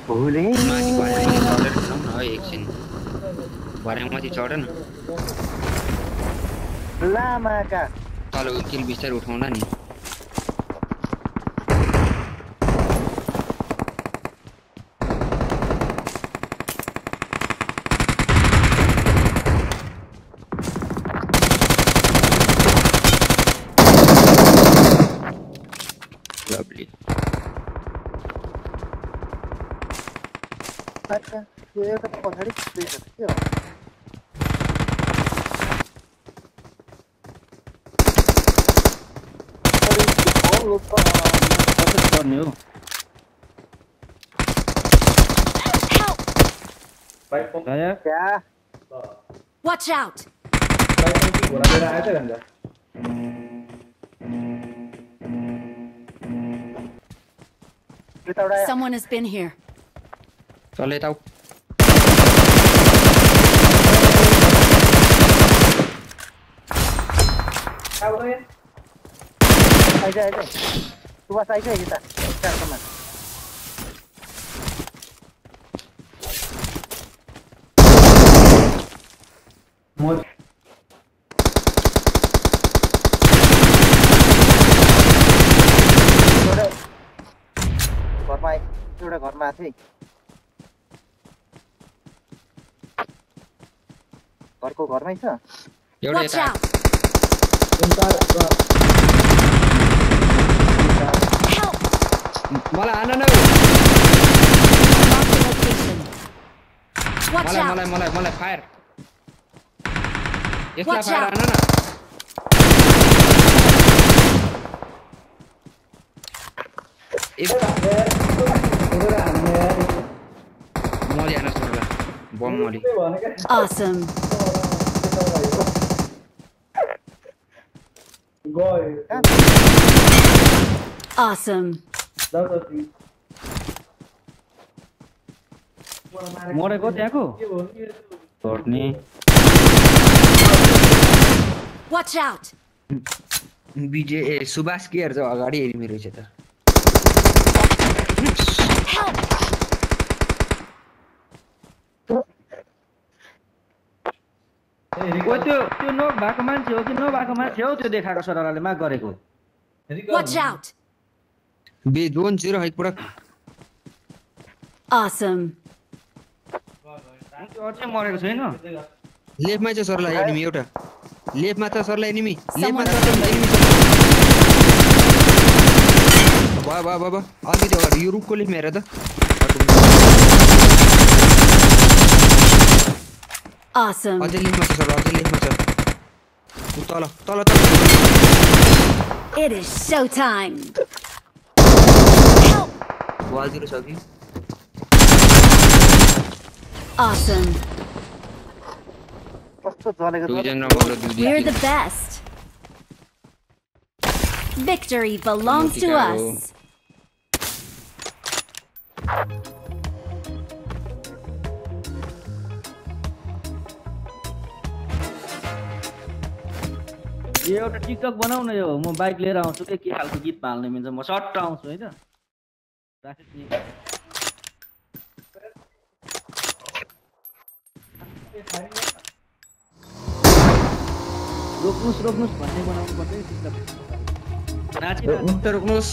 भुले माथि भर्याङमाथि चढेर खेलौँ न है एकछिन भर्याङमाथि चढ न लामाका तल किल बिस्तारै उठाउँला नि लभली अच्छा त्यो एउटा पछाडि स्पेस छ के हो कसरी गर्ने हो क्या Watch out! Someone has been here. चल यता आऊ आइज आइज सुभाष आइज यता स्टार्टमा घरमा एउटा घरमा थिए घरको घरमै छ एउटा Watch यता out! Help! मलाई हान न Mark the location. Watch मलाई out! मलाई मलाई मलाई फायर यसलाई Watch फायर out. हान न मली हान छोड्ला बम मली Awesome. Awesome. मरेको त्यहाँको घट्ने Watch out! विजय ए सुभाष केयर चाहिँ अगाडि हेरिमी रहेछ त Help! ओ त्यो नोक भएको मान्छे हो कि नभएको मान्छे हो त्यो देखाएको सरलाले माग गरेको Watch out! बे जोन 0 हाइट पुरा Awesome. त्यो अझै मरेको छैन लेफ्टमा चाहिँ सरला एनिमी एउटा लेफ्टमा छ सरला एनिमी लेफ्टमा Someone छ has been एनिमी वाह वाह वाह अलिकति अगाडि यो रुखको लेफ्टमा हेर त Awesome. अझै लेफ्टमा छ सरला अझै लेफ्टमा छ उ तल तल तल It is showtime. Help! Wall 0 छ कि Awesome. कस्तो जलेको छ दुईजना राम्रो दुई We're the best. Victory belongs to us. यो एउटा टिकटक बनाऊ न यो म बाइक लिएर आउँछु के खालको गीत हाल्न मिल्छ म सट्ट आउँछु हैन रोक्नुस् भन्ने बनाउनु पर्छ टिकटक नाची रुक्नुहोस्